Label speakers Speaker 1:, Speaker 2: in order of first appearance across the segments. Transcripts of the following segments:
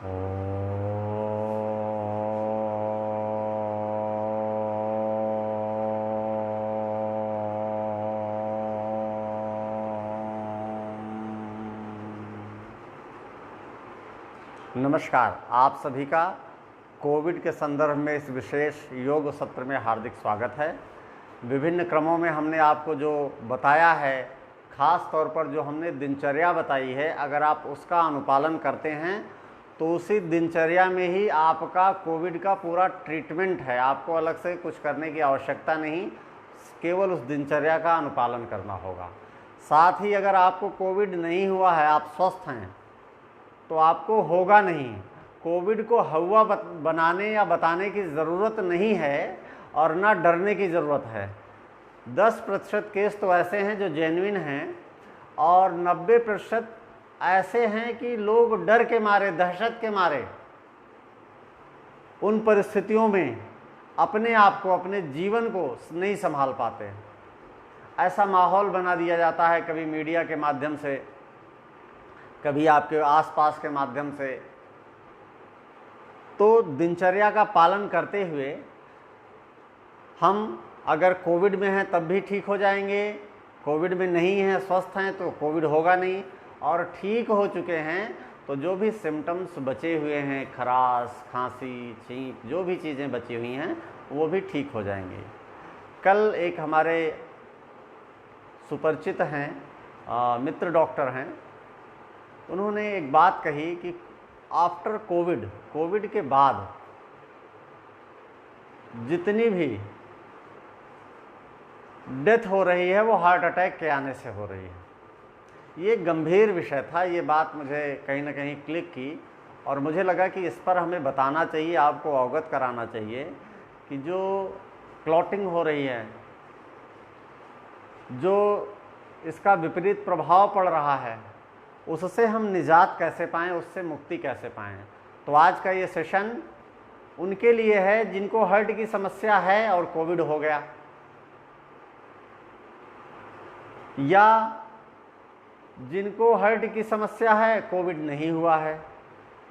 Speaker 1: नमस्कार, आप सभी का कोविड के संदर्भ में इस विशेष योग सत्र में हार्दिक स्वागत है। विभिन्न क्रमों में हमने आपको जो बताया है, ख़ास तौर पर जो हमने दिनचर्या बताई है, अगर आप उसका अनुपालन करते हैं तो उसी दिनचर्या में ही आपका कोविड का पूरा ट्रीटमेंट है। आपको अलग से कुछ करने की आवश्यकता नहीं, केवल उस दिनचर्या का अनुपालन करना होगा। साथ ही अगर आपको कोविड नहीं हुआ है, आप स्वस्थ हैं, तो आपको होगा नहीं। कोविड को हवा बनाने या बताने की ज़रूरत नहीं है और ना डरने की ज़रूरत है। 10% केस तो ऐसे हैं जो जेन्युइन हैं और 90% ऐसे हैं कि लोग डर के मारे, दहशत के मारे उन परिस्थितियों में अपने आप को, अपने जीवन को नहीं संभाल पाते। ऐसा माहौल बना दिया जाता है, कभी मीडिया के माध्यम से, कभी आपके आसपास के माध्यम से। तो दिनचर्या का पालन करते हुए हम अगर कोविड में हैं तब भी ठीक हो जाएंगे, कोविड में नहीं हैं, स्वस्थ हैं, तो कोविड होगा नहीं, और ठीक हो चुके हैं तो जो भी सिम्टम्स बचे हुए हैं, खराश, खांसी, छींक, जो भी चीज़ें बची हुई हैं वो भी ठीक हो जाएंगे। कल एक हमारे सुपरिचित हैं, मित्र डॉक्टर हैं, उन्होंने एक बात कही कि आफ्टर कोविड के बाद जितनी भी डेथ हो रही है वो हार्ट अटैक के आने से हो रही है। ये गंभीर विषय था, ये बात मुझे कहीं ना कहीं क्लिक की और मुझे लगा कि इस पर हमें बताना चाहिए, आपको अवगत कराना चाहिए कि जो क्लॉटिंग हो रही है, जो इसका विपरीत प्रभाव पड़ रहा है, उससे हम निजात कैसे पाएँ, उससे मुक्ति कैसे पाएँ। तो आज का ये सेशन उनके लिए है जिनको हार्ट की समस्या है और कोविड हो गया, या जिनको हार्ट की समस्या है, कोविड नहीं हुआ है,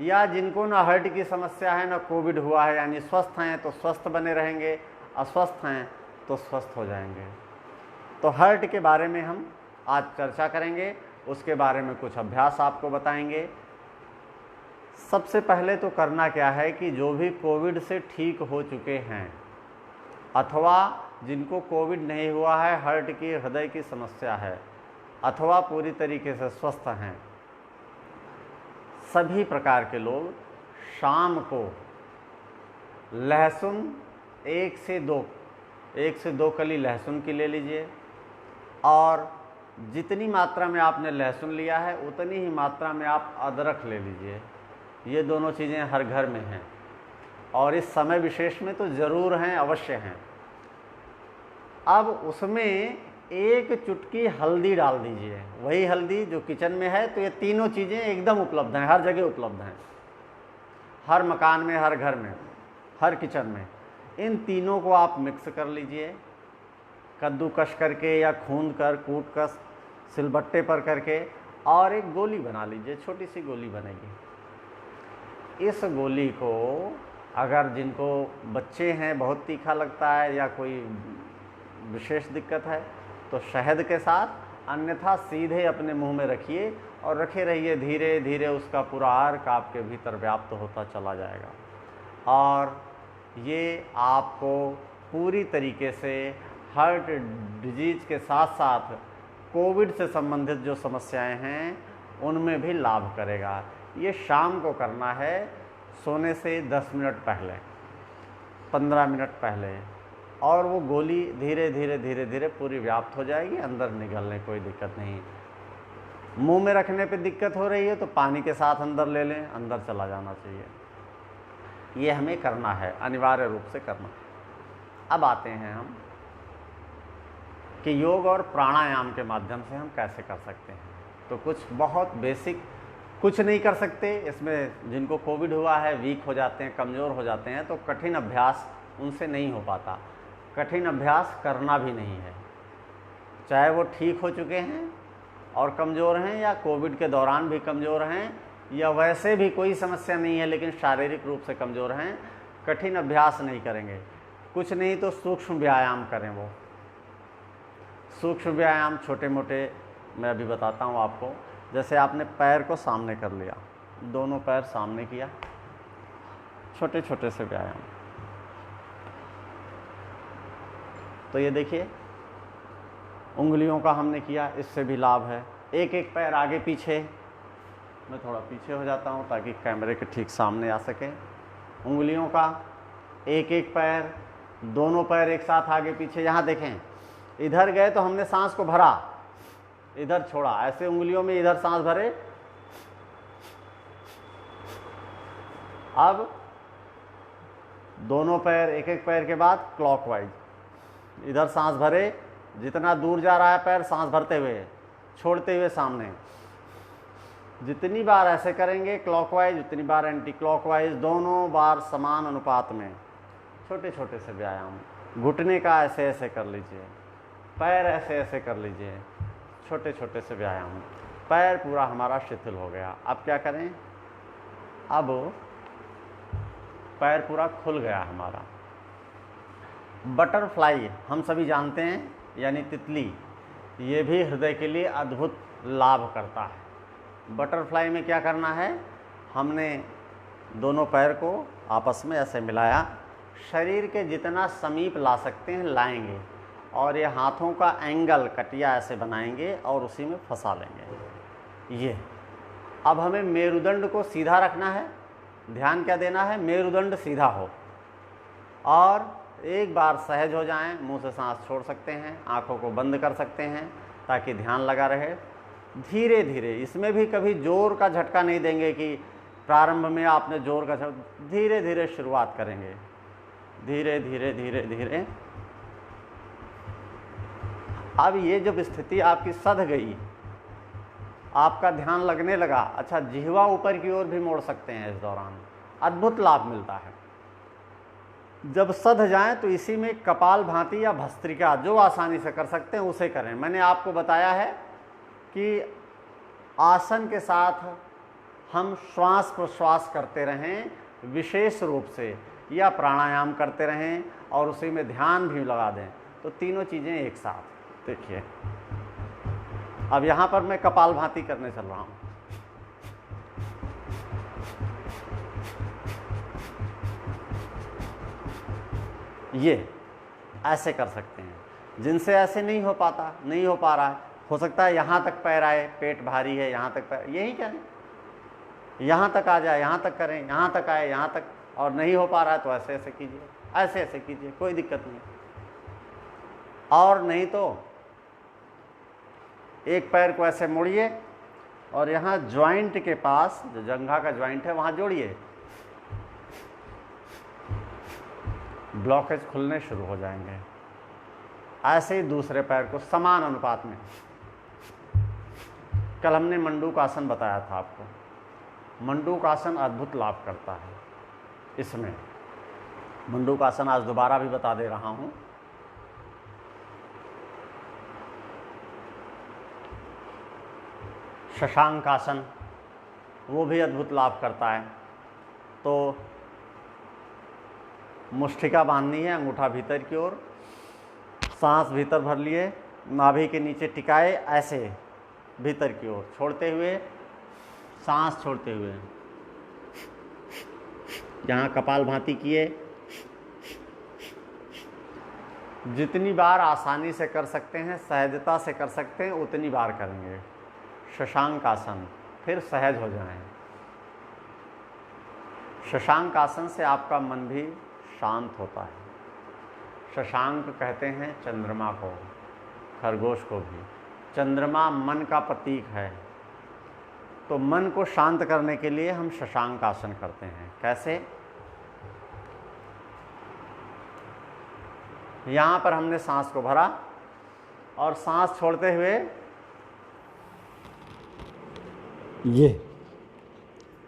Speaker 1: या जिनको ना हार्ट की समस्या है ना कोविड हुआ है, यानी स्वस्थ हैं तो स्वस्थ बने रहेंगे, अस्वस्थ हैं तो स्वस्थ हो जाएंगे। तो हार्ट के बारे में हम आज चर्चा करेंगे, उसके बारे में कुछ अभ्यास आपको बताएंगे। सबसे पहले तो करना क्या है कि जो भी कोविड से ठीक हो चुके हैं अथवा जिनको कोविड नहीं हुआ है, हार्ट की, हृदय की समस्या है, अथवा पूरी तरीके से स्वस्थ हैं, सभी प्रकार के लोग शाम को लहसुन 1 से 2 कली लहसुन की ले लीजिए, और जितनी मात्रा में आपने लहसुन लिया है उतनी ही मात्रा में आप अदरक ले लीजिए। ये दोनों चीज़ें हर घर में हैं और इस समय विशेष में तो ज़रूर हैं, अवश्य हैं। अब उसमें 1 चुटकी हल्दी डाल दीजिए, वही हल्दी जो किचन में है। तो ये तीनों चीज़ें एकदम उपलब्ध हैं, हर जगह उपलब्ध हैं, हर मकान में, हर घर में, हर किचन में। इन तीनों को आप मिक्स कर लीजिए, कद्दूकस करके या खूंद कर, कूट कर, सिलबट्टे पर करके, और एक गोली बना लीजिए, छोटी सी गोली बनेगी। इस गोली को अगर जिनको बच्चे हैं, बहुत तीखा लगता है या कोई विशेष दिक्कत है, तो शहद के साथ, अन्यथा सीधे अपने मुंह में रखिए और रखे रहिए। धीरे धीरे उसका पूरा अर्क आपके भीतर व्याप्त होता चला जाएगा और ये आपको पूरी तरीके से हार्ट डिजीज के साथ साथ कोविड से संबंधित जो समस्याएं हैं उनमें भी लाभ करेगा। ये शाम को करना है, सोने से 10 मिनट पहले, 15 मिनट पहले, और वो गोली धीरे धीरे धीरे धीरे पूरी व्याप्त हो जाएगी, अंदर निगलने कोई दिक्कत नहीं। मुंह में रखने पे दिक्कत हो रही है तो पानी के साथ अंदर ले लें, अंदर चला जाना चाहिए। ये हमें करना है, अनिवार्य रूप से करना। अब आते हैं हम कि योग और प्राणायाम के माध्यम से हम कैसे कर सकते हैं। तो कुछ बहुत बेसिक, कुछ नहीं कर सकते इसमें, जिनको कोविड हुआ है वीक हो जाते हैं, कमज़ोर हो जाते हैं, तो कठिन अभ्यास उनसे नहीं हो पाता। कठिन अभ्यास करना भी नहीं है, चाहे वो ठीक हो चुके हैं और कमज़ोर हैं या कोविड के दौरान भी कमज़ोर हैं, या वैसे भी कोई समस्या नहीं है लेकिन शारीरिक रूप से कमज़ोर हैं, कठिन अभ्यास नहीं करेंगे, कुछ नहीं तो सूक्ष्म व्यायाम करें। वो सूक्ष्म व्यायाम छोटे मोटे मैं अभी बताता हूँ आपको। जैसे आपने पैर को सामने कर लिया, दोनों पैर सामने किया, छोटे छोटे से व्यायाम। तो ये देखिए उंगलियों का हमने किया, इससे भी लाभ है। एक एक पैर आगे पीछे, मैं थोड़ा पीछे हो जाता हूँ ताकि कैमरे के ठीक सामने आ सके। उंगलियों का एक एक पैर, दोनों पैर एक साथ आगे पीछे। यहाँ देखें, इधर गए तो हमने सांस को भरा, इधर छोड़ा, ऐसे उंगलियों में इधर सांस भरे। अब दोनों पैर एक एक पैर के बाद क्लॉकवाइज, इधर सांस भरे, जितना दूर जा रहा है पैर सांस भरते हुए, छोड़ते हुए सामने। जितनी बार ऐसे करेंगे क्लॉकवाइज, उतनी बार एंटी क्लॉकवाइज, दोनों बार समान अनुपात में छोटे छोटे से व्यायाम। घुटने का ऐसे ऐसे कर लीजिए, पैर ऐसे ऐसे कर लीजिए, छोटे छोटे से व्यायाम। पैर पूरा हमारा शिथिल हो गया। अब क्या करें? अब पैर पूरा खुल गया हमारा। बटरफ्लाई हम सभी जानते हैं, यानी तितली, ये भी हृदय के लिए अद्भुत लाभ करता है। बटरफ्लाई में क्या करना है? हमने दोनों पैर को आपस में ऐसे मिलाया, शरीर के जितना समीप ला सकते हैं लाएंगे, और ये हाथों का एंगल कटिया ऐसे बनाएंगे और उसी में फंसा लेंगे। ये अब हमें मेरुदंड को सीधा रखना है। ध्यान क्या देना है? मेरुदंड सीधा हो, और एक बार सहज हो जाएं, मुंह से सांस छोड़ सकते हैं, आंखों को बंद कर सकते हैं ताकि ध्यान लगा रहे। धीरे धीरे, इसमें भी कभी जोर का झटका नहीं देंगे कि प्रारंभ में आपने जोर का झटका, धीरे धीरे शुरुआत करेंगे, धीरे धीरे धीरे धीरे। अब ये जब स्थिति आपकी सध गई, आपका ध्यान लगने लगा, अच्छा जिह्वा ऊपर की ओर भी मोड़ सकते हैं, इस दौरान अद्भुत लाभ मिलता है। जब सध जाए तो इसी में कपाल भाती या भस्त्रिका, जो आसानी से कर सकते हैं उसे करें। मैंने आपको बताया है कि आसन के साथ हम श्वास प्रश्वास करते रहें विशेष रूप से, या प्राणायाम करते रहें और उसी में ध्यान भी लगा दें, तो तीनों चीज़ें एक साथ। देखिए अब यहाँ पर मैं कपाल भाती करने चल रहा हूँ। ये ऐसे कर सकते हैं। जिनसे ऐसे नहीं हो पाता, नहीं हो पा रहा है, हो सकता है यहाँ तक पैर आए, पेट भारी है, यहाँ तक पैर, यही करें, यहाँ तक आ जाए, यहाँ तक करें, यहाँ तक आए, यहाँ तक, और नहीं हो पा रहा है तो ऐसे ऐसे कीजिए, ऐसे ऐसे कीजिए, कोई दिक्कत नहीं। और नहीं तो एक पैर को ऐसे मोड़िए और यहाँ ज्वाइंट के पास, जो जंघा का ज्वाइंट है, वहाँ जोड़िए, ब्लॉकेज खुलने शुरू हो जाएंगे। ऐसे ही दूसरे पैर को समान अनुपात में। कल हमने मंडूक आसन बताया था आपको। मंडूक आसन अद्भुत लाभ करता है। इसमें मंडूक आसन आज दोबारा भी बता दे रहा हूँ। शशांक आसन, वो भी अद्भुत लाभ करता है। तो मुष्टिका बांधनी है, अंगूठा भीतर की ओर, सांस भीतर भर लिए, नाभि के नीचे टिकाए, ऐसे भीतर की ओर छोड़ते हुए, सांस छोड़ते हुए, यहाँ कपाल भाती किए। जितनी बार आसानी से कर सकते हैं, सहजता से कर सकते हैं, उतनी बार करेंगे शशांक आसन, फिर सहज हो जाएं। शशांक आसन से आपका मन भी शांत होता है। शशांक कहते हैं चंद्रमा को, खरगोश को भी। चंद्रमा मन का प्रतीक है, तो मन को शांत करने के लिए हम शशांक आसन करते हैं। कैसे? यहाँ पर हमने सांस को भरा और सांस छोड़ते हुए ये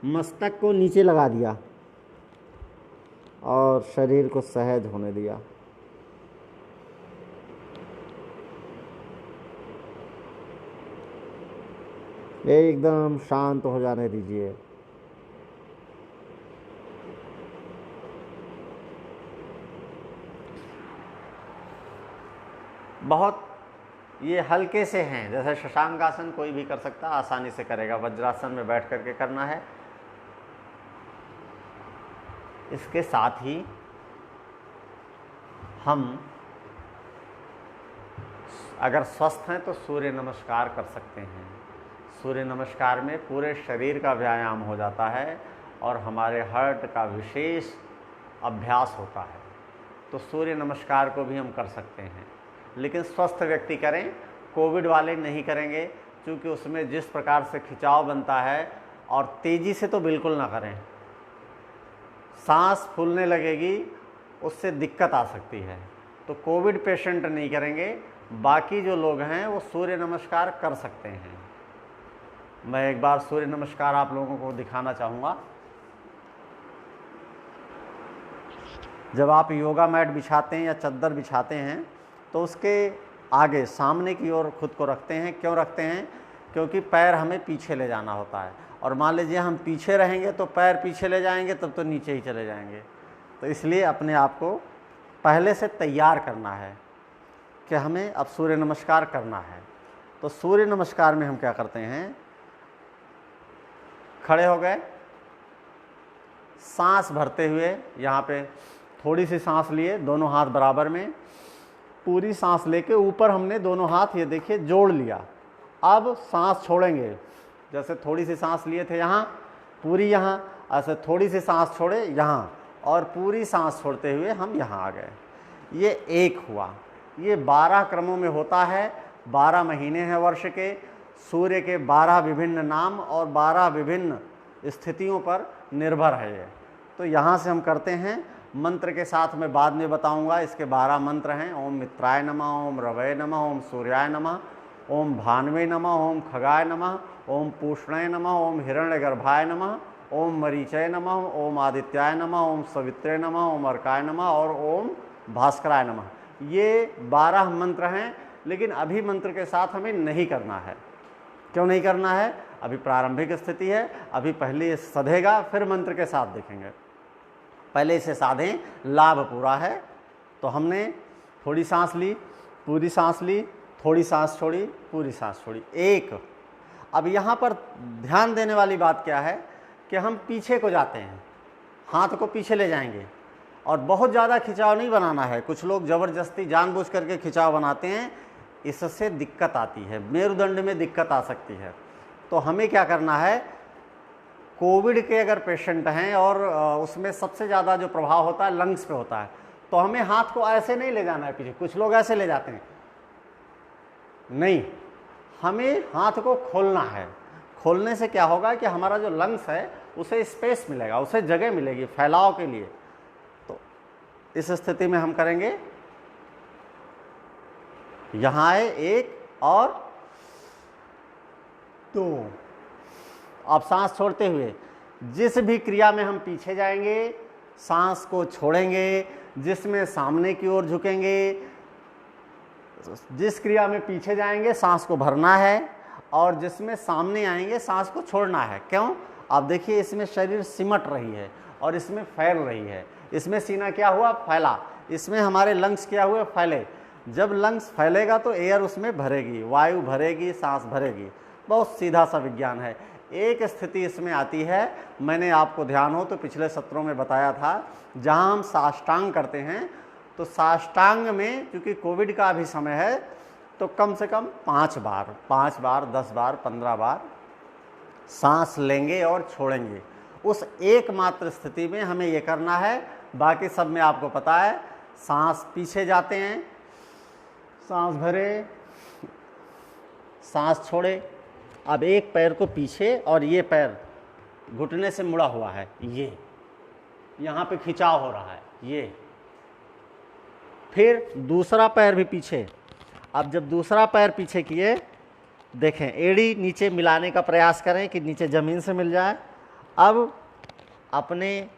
Speaker 1: मस्तक को नीचे लगा दिया और शरीर को सहज होने दिया। एकदम शांत हो जाने दीजिए। बहुत ये हल्के से हैं, जैसे शशांक आसन कोई भी कर सकता है, आसानी से करेगा। वज्रासन में बैठ करके करना है। इसके साथ ही हम अगर स्वस्थ हैं तो सूर्य नमस्कार कर सकते हैं। सूर्य नमस्कार में पूरे शरीर का व्यायाम हो जाता है और हमारे हार्ट का विशेष अभ्यास होता है। तो सूर्य नमस्कार को भी हम कर सकते हैं, लेकिन स्वस्थ व्यक्ति करें, कोविड वाले नहीं करेंगे, क्योंकि उसमें जिस प्रकार से खिंचाव बनता है, और तेज़ी से तो बिल्कुल ना करें, सांस फूलने लगेगी, उससे दिक्कत आ सकती है। तो कोविड पेशेंट नहीं करेंगे, बाकी जो लोग हैं वो सूर्य नमस्कार कर सकते हैं। मैं एक बार सूर्य नमस्कार आप लोगों को दिखाना चाहूँगा। जब आप योगा मैट बिछाते हैं या चद्दर बिछाते हैं तो उसके आगे सामने की ओर खुद को रखते हैं। क्यों रखते हैं? क्योंकि पैर हमें पीछे ले जाना होता है, और मान लीजिए हम पीछे रहेंगे तो पैर पीछे ले जाएंगे, तब तो नीचे ही चले जाएंगे। तो इसलिए अपने आप को पहले से तैयार करना है कि हमें अब सूर्य नमस्कार करना है। तो सूर्य नमस्कार में हम क्या करते हैं, खड़े हो गए, सांस भरते हुए यहाँ पे थोड़ी सी सांस लिए, दोनों हाथ बराबर में, पूरी सांस लेके ऊपर हमने दोनों हाथ ये देखिए जोड़ लिया। अब सांस छोड़ेंगे, जैसे थोड़ी सी सांस लिए थे यहाँ, पूरी यहाँ, ऐसे थोड़ी सी सांस छोड़े यहाँ, और पूरी सांस छोड़ते हुए हम यहाँ आ गए। ये एक हुआ। ये 12 क्रमों में होता है। 12 महीने हैं वर्ष के। सूर्य के 12 विभिन्न नाम और 12 विभिन्न स्थितियों पर निर्भर है ये। तो यहाँ से हम करते हैं। मंत्र के साथ मैं बाद में बताऊंगा। इसके 12 मंत्र हैं। ओम मित्राय नमः, ओम रवये नमः, ओम सूर्याय नमः, ओम भानवे नमः, ओम खगाय नमः, ओम पूष्णाय नमः, ओम हिरण्यगर्भाय नमः, ओम मरीचय नमः, ओम आदित्याय नमः, ओम सवित्रे नमः, ओम अर्काय नमः और ओम भास्कराय नमः। ये 12 मंत्र हैं, लेकिन अभी मंत्र के साथ हमें नहीं करना है। क्यों नहीं करना है? अभी प्रारंभिक स्थिति है, अभी पहले ये सधेगा, फिर मंत्र के साथ देखेंगे। पहले इसे साधें, लाभ पूरा है। तो हमने थोड़ी सांस ली, पूरी सांस ली, थोड़ी सांस छोड़ी, पूरी सांस छोड़ी, एक। अब यहाँ पर ध्यान देने वाली बात क्या है कि हम पीछे को जाते हैं, हाथ को पीछे ले जाएंगे, और बहुत ज़्यादा खिंचाव नहीं बनाना है। कुछ लोग ज़बरदस्ती जानबूझ करके खिंचाव बनाते हैं, इससे दिक्कत आती है, मेरुदंड में दिक्कत आ सकती है। तो हमें क्या करना है, कोविड के अगर पेशेंट हैं और उसमें सबसे ज़्यादा जो प्रभाव होता है लंग्स पे होता है, तो हमें हाथ को ऐसे नहीं ले जाना है पीछे। कुछ लोग ऐसे ले जाते हैं, नहीं, हमें हाथ को खोलना है। खोलने से क्या होगा कि हमारा जो लंग्स है उसे स्पेस मिलेगा, उसे जगह मिलेगी फैलाव के लिए। तो इस स्थिति में हम करेंगे, यहाँ आए, एक और दो। अब सांस छोड़ते हुए जिस भी क्रिया में हम पीछे जाएंगे, सांस को छोड़ेंगे, जिसमें सामने की ओर झुकेंगे, जिस क्रिया में पीछे जाएंगे सांस को भरना है, और जिसमें सामने आएंगे सांस को छोड़ना है। क्यों? आप देखिए, इसमें शरीर सिमट रही है और इसमें फैल रही है। इसमें सीना क्या हुआ? फैला। इसमें हमारे लंग्स क्या हुए? फैले। जब लंग्स फैलेगा तो एयर उसमें भरेगी, वायु भरेगी, सांस भरेगी। बहुत सीधा सा विज्ञान है। एक स्थिति इसमें आती है, मैंने आपको ध्यान हो तो पिछले सत्रों में बताया था, जहां हम साष्टांग करते हैं। तो साष्टांग में क्योंकि कोविड का अभी समय है, तो कम से कम 5 बार, 10 बार, 15 बार सांस लेंगे और छोड़ेंगे। उस एकमात्र स्थिति में हमें ये करना है। बाकी सब में आपको पता है, सांस पीछे जाते हैं, सांस भरे, सांस छोड़े। अब एक पैर को पीछे, और ये पैर घुटने से मुड़ा हुआ है, ये यहाँ पे खिंचाव हो रहा है, ये। फिर दूसरा पैर भी पीछे। अब जब दूसरा पैर पीछे किए, देखें, एड़ी नीचे मिलाने का प्रयास करें कि नीचे ज़मीन से मिल जाए। अब अपने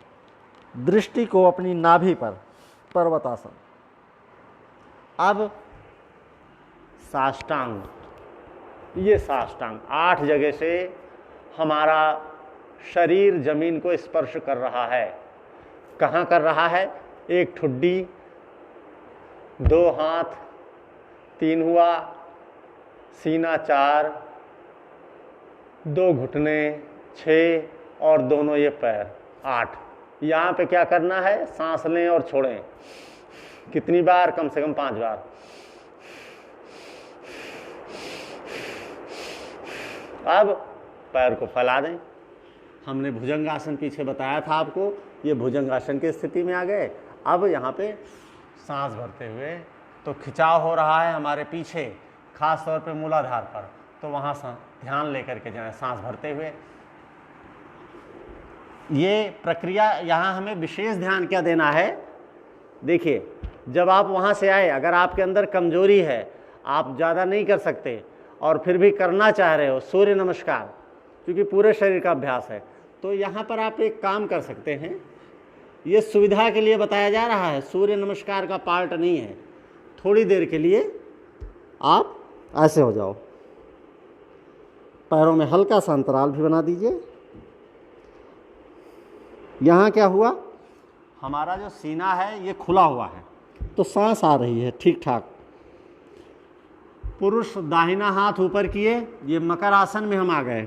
Speaker 1: दृष्टि को अपनी नाभि पर, पर्वतासन। अब साष्टांग, ये साष्टांग 8 जगह से हमारा शरीर जमीन को स्पर्श कर रहा है। कहाँ कर रहा है? एक ठुड्डी, 2 हाथ, 3 हुआ, सीना 4, 2 घुटने 6 और दोनों ये पैर 8। यहाँ पे क्या करना है, सांस लें और छोड़ें। कितनी बार, कम से कम 5 बार। अब पैर को फैला दें। हमने भुजंगासन पीछे बताया था आपको, ये भुजंगासन की स्थिति में आ गए। अब यहाँ पे सांस भरते हुए, तो खिंचाव हो रहा है हमारे पीछे, खास तौर पे मूलाधार पर, तो वहाँ ध्यान लेकर के जाएं सांस भरते हुए। ये प्रक्रिया, यहाँ हमें विशेष ध्यान क्या देना है, देखिए जब आप वहाँ से आए, अगर आपके अंदर कमजोरी है, आप ज़्यादा नहीं कर सकते और फिर भी करना चाह रहे हो सूर्य नमस्कार, क्योंकि पूरे शरीर का अभ्यास है, तो यहाँ पर आप एक काम कर सकते हैं। ये सुविधा के लिए बताया जा रहा है, सूर्य नमस्कार का पार्ट नहीं है। थोड़ी देर के लिए आप ऐसे हो जाओ, पैरों में हल्का सा अंतराल भी बना दीजिए। यहाँ क्या हुआ, हमारा जो सीना है ये खुला हुआ है, तो सांस आ रही है ठीक ठाक। पुरुष दाहिना हाथ ऊपर किए, ये मकर आसन में हम आ गए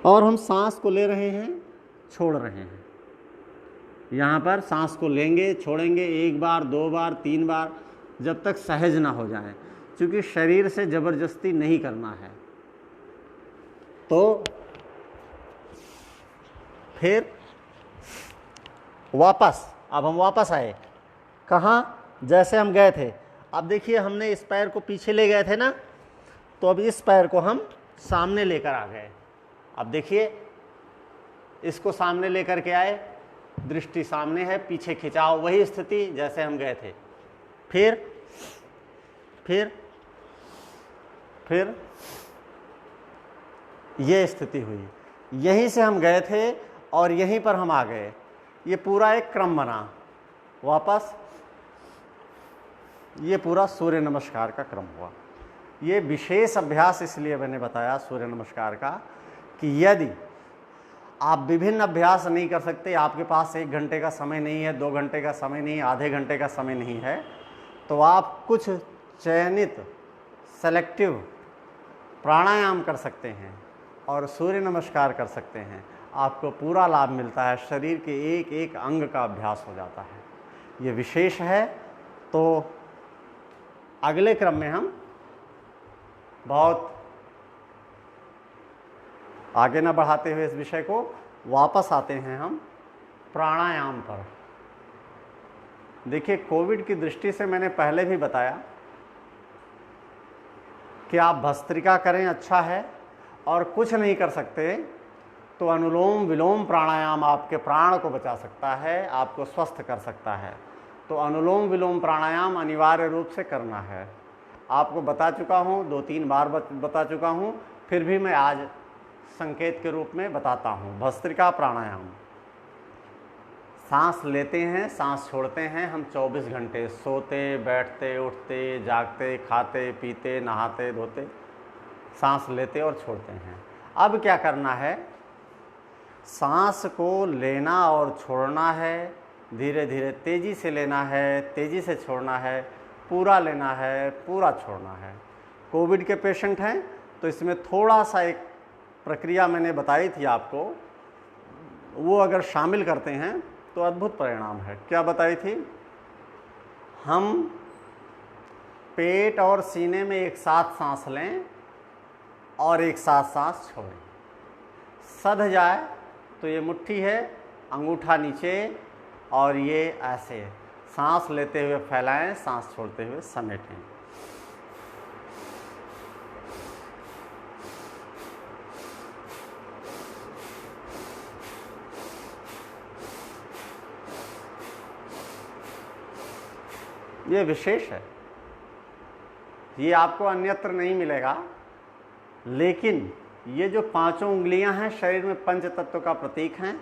Speaker 1: और हम सांस को ले रहे हैं, छोड़ रहे हैं। यहाँ पर सांस को लेंगे, छोड़ेंगे 1 बार, 2 बार, 3 बार, जब तक सहज ना हो जाए, क्योंकि शरीर से जबरदस्ती नहीं करना है। तो फिर वापस, अब हम वापस आए कहाँ, जैसे हम गए थे। अब देखिए हमने इस पैर को पीछे ले गए थे ना, तो अब इस पैर को हम सामने लेकर आ गए। अब देखिए इसको सामने लेकर के आए, दृष्टि सामने है, पीछे खिंचाव, वही स्थिति जैसे हम गए थे। फिर ये स्थिति हुई, यहीं से हम गए थे और यहीं पर हम आ गए। ये पूरा एक क्रम बना, वापस ये पूरा सूर्य नमस्कार का क्रम हुआ। ये विशेष अभ्यास इसलिए मैंने बताया सूर्य नमस्कार का, कि यदि आप विभिन्न अभ्यास नहीं कर सकते, आपके पास 1 घंटे का समय नहीं है, 2 घंटे का समय नहीं है, आधे घंटे का समय नहीं है, तो आप कुछ चयनित सेलेक्टिव प्राणायाम कर सकते हैं और सूर्य नमस्कार कर सकते हैं। आपको पूरा लाभ मिलता है, शरीर के एक एक अंग का अभ्यास हो जाता है। ये विशेष है। तो अगले क्रम में हम बहुत आगे न बढ़ाते हुए इस विषय को वापस आते हैं हम प्राणायाम पर। देखिए कोविड की दृष्टि से मैंने पहले भी बताया कि आप भस्त्रिका करें, अच्छा है, और कुछ नहीं कर सकते तो अनुलोम विलोम प्राणायाम आपके प्राण को बचा सकता है, आपको स्वस्थ कर सकता है। तो अनुलोम विलोम प्राणायाम अनिवार्य रूप से करना है। आपको बता चुका हूँ, 2-3 बार बता चुका हूँ, फिर भी मैं आज संकेत के रूप में बताता हूँ। भस्त्रिका प्राणायाम, सांस लेते हैं, सांस छोड़ते हैं हम 24 घंटे, सोते, बैठते, उठते, जागते, खाते, पीते, नहाते, धोते, सांस लेते और छोड़ते हैं। अब क्या करना है, सांस को लेना और छोड़ना है, धीरे धीरे तेज़ी से लेना है, तेज़ी से छोड़ना है, पूरा लेना है, पूरा छोड़ना है। कोविड के पेशेंट हैं तो इसमें थोड़ा सा एक प्रक्रिया मैंने बताई थी आपको, वो अगर शामिल करते हैं तो अद्भुत परिणाम है। क्या बताई थी, हम पेट और सीने में एक साथ सांस लें और एक साथ सांस छोड़ें। सध जाए तो ये मुट्ठी है, अंगूठा नीचे, और ये ऐसे सांस लेते हुए फैलाएं, सांस छोड़ते हुए समेटें। ये विशेष है, ये आपको अन्यत्र नहीं मिलेगा। लेकिन ये जो 5 उंगलियां हैं शरीर में पंच तत्व का प्रतीक हैं।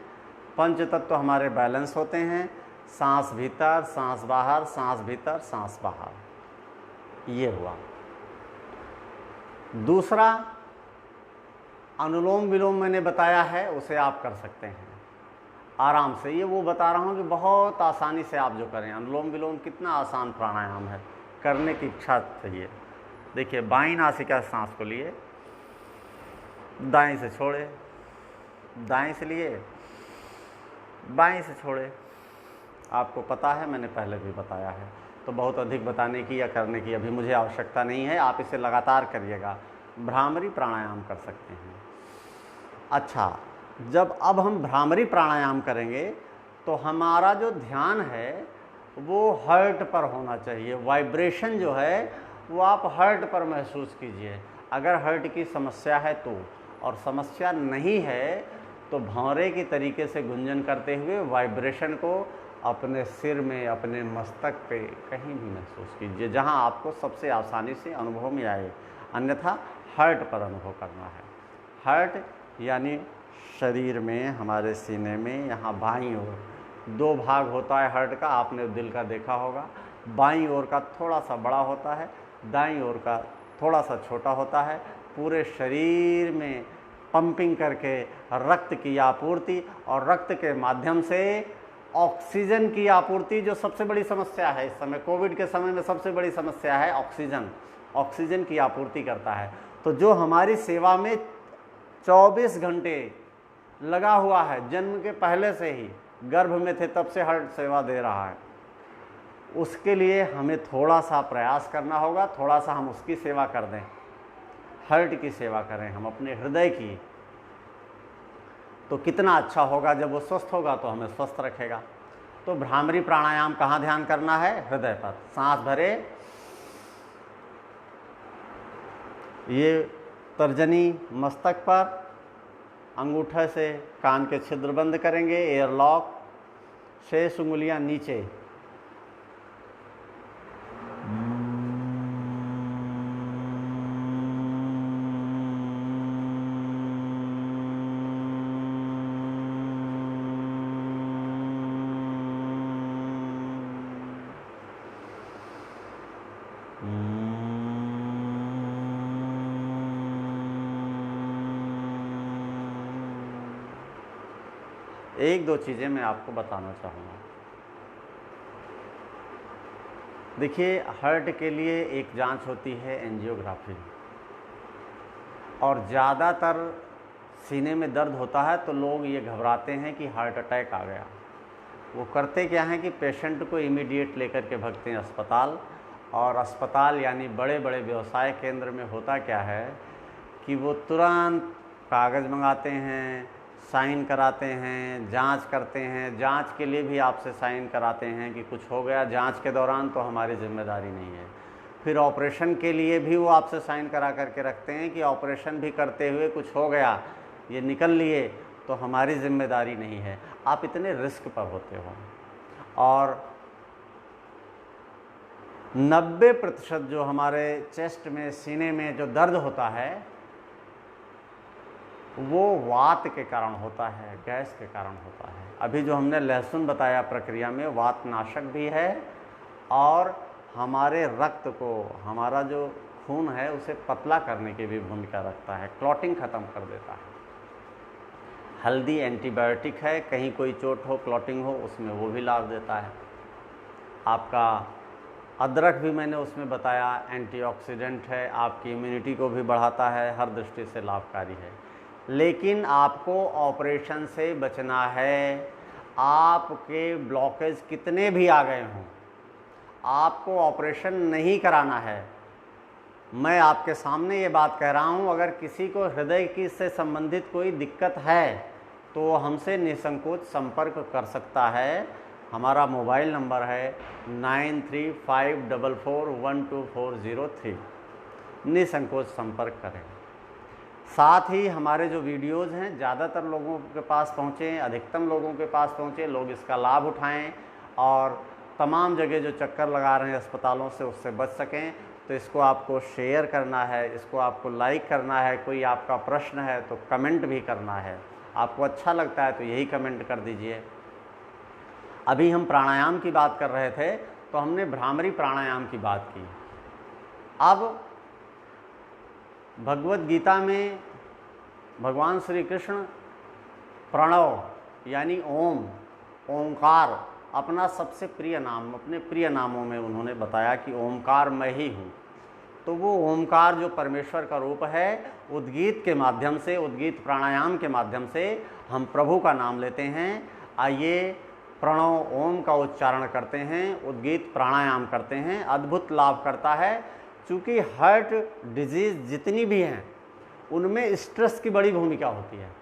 Speaker 1: पंच तत्व हमारे बैलेंस होते हैं, सांस भीतर, सांस बाहर, सांस भीतर, सांस बाहर। ये हुआ। दूसरा अनुलोम विलोम मैंने बताया है, उसे आप कर सकते हैं। आराम से। ये वो बता रहा हूँ कि बहुत आसानी से आप जो करें। अनुलोम विलोम कितना आसान प्राणायाम है, करने की इच्छा चाहिए। देखिए, बाईं नासिका से सांस को लिए, दाएं से छोड़े, दाएं से लिए, बाएं से छोड़े। आपको पता है, मैंने पहले भी बताया है, तो बहुत अधिक बताने की या करने की अभी मुझे आवश्यकता नहीं है। आप इसे लगातार करिएगा, भ्रामरी प्राणायाम कर सकते हैं। अच्छा, जब अब हम भ्रामरी प्राणायाम करेंगे तो हमारा जो ध्यान है वो हार्ट पर होना चाहिए। वाइब्रेशन जो है वो आप हार्ट पर महसूस कीजिए, अगर हार्ट की समस्या है तो। और समस्या नहीं है तो भौरे की तरीके से गुंजन करते हुए वाइब्रेशन को अपने सिर में, अपने मस्तक पे कहीं भी महसूस कीजिए, जहां आपको सबसे आसानी से अनुभव में आए। अन्यथा हार्ट पर अनुभव करना है। हार्ट यानी शरीर में, हमारे सीने में, यहाँ बाईं ओर 2 भाग होता है हार्ट का, आपने दिल का देखा होगा। बाईं ओर का थोड़ा सा बड़ा होता है, दाईं ओर का थोड़ा सा छोटा होता है। पूरे शरीर में पंपिंग करके रक्त की आपूर्ति, और रक्त के माध्यम से ऑक्सीजन की आपूर्ति, जो सबसे बड़ी समस्या है इस समय, कोविड के समय में सबसे बड़ी समस्या है ऑक्सीजन। ऑक्सीजन की आपूर्ति करता है। तो जो हमारी सेवा में 24 घंटे लगा हुआ है, जन्म के पहले से ही, गर्भ में थे तब से हार्ट सेवा दे रहा है, उसके लिए हमें थोड़ा सा प्रयास करना होगा, थोड़ा सा हम उसकी सेवा कर दें, हार्ट की सेवा करें हम अपने हृदय की, तो कितना अच्छा होगा। जब वो स्वस्थ होगा तो हमें स्वस्थ रखेगा। तो भ्रामरी प्राणायाम कहाँ ध्यान करना है? हृदय पर। सांस भरे, ये तर्जनी मस्तक पर, अंगूठे से कान के छिद्र बंद करेंगे, एयरलॉक, शेष उंगलियां नीचे। एक दो चीज़ें मैं आपको बताना चाहूँगा। देखिए, हार्ट के लिए एक जांच होती है एंजियोग्राफी, और ज़्यादातर सीने में दर्द होता है तो लोग ये घबराते हैं कि हार्ट अटैक आ गया। वो करते क्या हैं कि पेशेंट को इमीडिएट लेकर के भागते हैं अस्पताल। और अस्पताल यानी बड़े बड़े व्यवसाय केंद्र में होता क्या है कि वो तुरंत कागज़ मंगाते हैं, साइन कराते हैं, जांच करते हैं। जांच के लिए भी आपसे साइन कराते हैं कि कुछ हो गया जांच के दौरान तो हमारी जिम्मेदारी नहीं है। फिर ऑपरेशन के लिए भी वो आपसे साइन करा करके रखते हैं कि ऑपरेशन भी करते हुए कुछ हो गया, ये निकल लिए तो हमारी जिम्मेदारी नहीं है। आप इतने रिस्क पर होते हो। और 90% जो हमारे चेस्ट में, सीने में जो दर्द होता है वो वात के कारण होता है, गैस के कारण होता है। अभी जो हमने लहसुन बताया प्रक्रिया में, वात नाशक भी है और हमारे रक्त को, हमारा जो खून है उसे पतला करने की भी भूमिका रखता है, क्लॉटिंग ख़त्म कर देता है। हल्दी एंटीबायोटिक है, कहीं कोई चोट हो, क्लॉटिंग हो, उसमें वो भी लाभ देता है। आपका अदरक भी मैंने उसमें बताया एंटीऑक्सीडेंट है, आपकी इम्यूनिटी को भी बढ़ाता है, हर दृष्टि से लाभकारी है। लेकिन आपको ऑपरेशन से बचना है। आपके ब्लॉकेज कितने भी आ गए हों, आपको ऑपरेशन नहीं कराना है। मैं आपके सामने ये बात कह रहा हूँ, अगर किसी को हृदय की से संबंधित कोई दिक्कत है तो हमसे निसंकोच संपर्क कर सकता है। हमारा मोबाइल नंबर है 9354412403। निसंकोच संपर्क करें। साथ ही हमारे जो वीडियोज़ हैं ज़्यादातर लोगों के पास पहुँचें, अधिकतम लोगों के पास पहुँचें, लोग इसका लाभ उठाएं और तमाम जगह जो चक्कर लगा रहे हैं अस्पतालों से, उससे बच सकें। तो इसको आपको शेयर करना है, इसको आपको लाइक करना है। कोई आपका प्रश्न है तो कमेंट भी करना है। आपको अच्छा लगता है तो यही कमेंट कर दीजिए। अभी हम प्राणायाम की बात कर रहे थे तो हमने भ्रामरी प्राणायाम की बात की। अब भगवत गीता में भगवान श्री कृष्ण प्रणव यानी ओम, ओंकार अपना सबसे प्रिय नाम, अपने प्रिय नामों में उन्होंने बताया कि ओंकार मैं ही हूँ। तो वो ओंकार जो परमेश्वर का रूप है, उद्गीत के माध्यम से, उद्गीत प्राणायाम के माध्यम से हम प्रभु का नाम लेते हैं। आइए प्रणव ओम का उच्चारण करते हैं, उद्गीत प्राणायाम करते हैं, अद्भुत लाभ करता है। चूँकि हार्ट डिजीज़ जितनी भी हैं उनमें स्ट्रेस की बड़ी भूमिका होती है।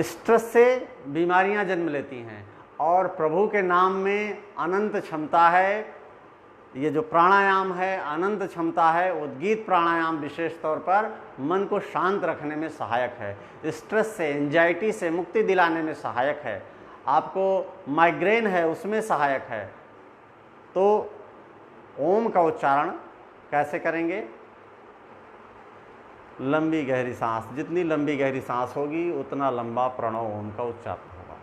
Speaker 1: स्ट्रेस से बीमारियां जन्म लेती हैं और प्रभु के नाम में अनंत क्षमता है। ये जो प्राणायाम है अनंत क्षमता है। उद्गीत प्राणायाम विशेष तौर पर मन को शांत रखने में सहायक है, स्ट्रेस से, एंजाइटी से मुक्ति दिलाने में सहायक है, आपको माइग्रेन है उसमें सहायक है। तो ओम का उच्चारण कैसे करेंगे? लंबी गहरी सांस, जितनी लंबी गहरी सांस होगी उतना लंबा प्रणव ओम का उच्चारण होगा।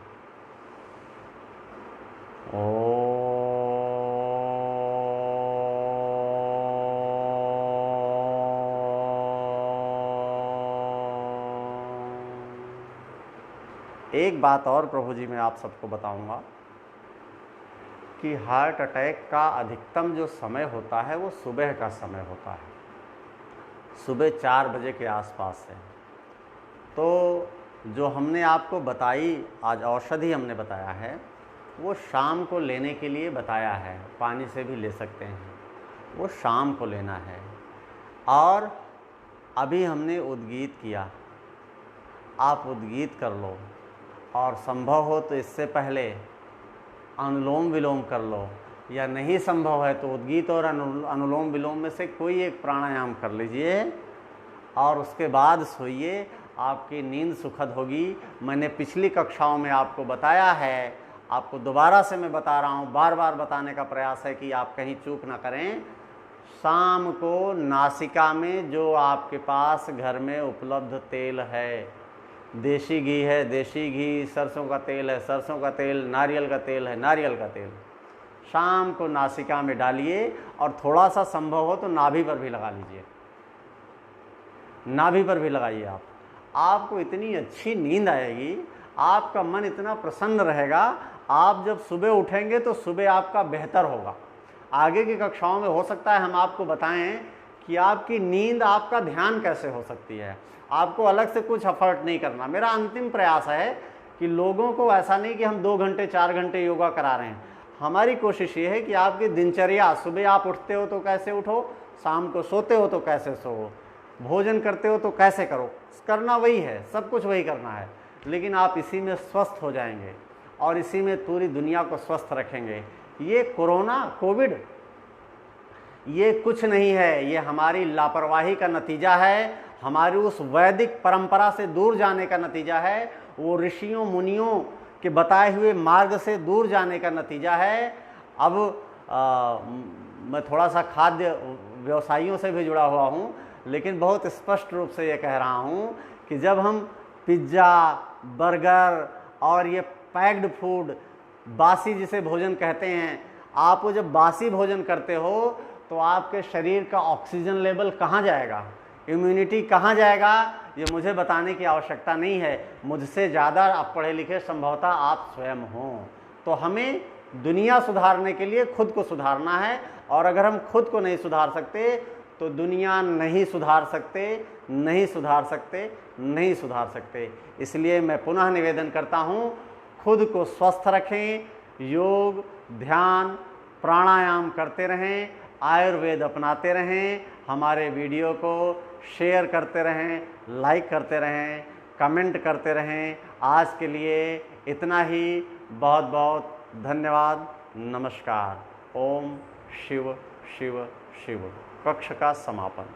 Speaker 1: एक बात और प्रभु जी मैं आप सबको बताऊंगा कि हार्ट अटैक का अधिकतम जो समय होता है वो सुबह का समय होता है, सुबह 4 बजे के आसपास से। तो जो हमने आपको बताई आज औषधि हमने बताया है वो शाम को लेने के लिए बताया है, पानी से भी ले सकते हैं, वो शाम को लेना है। और अभी हमने उद्गीत किया, आप उद्गीत कर लो और संभव हो तो इससे पहले अनुलोम विलोम कर लो, या नहीं संभव है तो उद्गीत और अनुलोम विलोम में से कोई एक प्राणायाम कर लीजिए और उसके बाद सोइए। आपकी नींद सुखद होगी। मैंने पिछली कक्षाओं में आपको बताया है, आपको दोबारा से मैं बता रहा हूँ, बार बार बताने का प्रयास है कि आप कहीं चूक ना करें। शाम को नासिका में जो आपके पास घर में उपलब्ध तेल है, देसी घी है देसी घी, सरसों का तेल है सरसों का तेल, नारियल का तेल है नारियल का तेल, शाम को नासिका में डालिए और थोड़ा सा संभव हो तो नाभि पर भी लगा लीजिए, नाभि पर भी लगाइए। आपको इतनी अच्छी नींद आएगी, आपका मन इतना प्रसन्न रहेगा। आप जब सुबह उठेंगे तो सुबह आपका बेहतर होगा। आगे की कक्षाओं में हो सकता है हम आपको बताएं कि आपकी नींद, आपका ध्यान कैसे हो सकती है। आपको अलग से कुछ एफर्ट नहीं करना। मेरा अंतिम प्रयास है कि लोगों को ऐसा नहीं कि हम 2 घंटे 4 घंटे योगा करा रहे हैं। हमारी कोशिश ये है कि आपकी दिनचर्या, सुबह आप उठते हो तो कैसे उठो, शाम को सोते हो तो कैसे सो, भोजन करते हो तो कैसे करो, करना वही है, सब कुछ वही करना है। लेकिन आप इसी में स्वस्थ हो जाएंगे और इसी में पूरी दुनिया को स्वस्थ रखेंगे। ये कोरोना, कोविड, ये कुछ नहीं है, ये हमारी लापरवाही का नतीजा है, हमारी उस वैदिक परंपरा से दूर जाने का नतीजा है, वो ऋषियों मुनियों के बताए हुए मार्ग से दूर जाने का नतीजा है। अब मैं थोड़ा सा खाद्य व्यवसायियों से भी जुड़ा हुआ हूँ, लेकिन बहुत स्पष्ट रूप से ये कह रहा हूँ कि जब हम पिज्ज़ा, बर्गर और ये पैक्ड फूड, बासी जिसे भोजन कहते हैं, आप वो जब बासी भोजन करते हो तो आपके शरीर का ऑक्सीजन लेवल कहाँ जाएगा, इम्यूनिटी कहाँ जाएगा, ये मुझे बताने की आवश्यकता नहीं है। मुझसे ज़्यादा आप पढ़े लिखे संभवतः आप स्वयं हों। तो हमें दुनिया सुधारने के लिए खुद को सुधारना है, और अगर हम खुद को नहीं सुधार सकते तो दुनिया नहीं सुधार सकते, नहीं सुधार सकते, नहीं सुधार सकते। इसलिए मैं पुनः निवेदन करता हूँ, खुद को स्वस्थ रखें, योग, ध्यान, प्राणायाम करते रहें, आयुर्वेद अपनाते रहें, हमारे वीडियो को शेयर करते रहें, लाइक करते रहें, कमेंट करते रहें। आज के लिए इतना ही। बहुत बहुत धन्यवाद। नमस्कार। ओम शिव शिव शिव। कक्ष का समापन।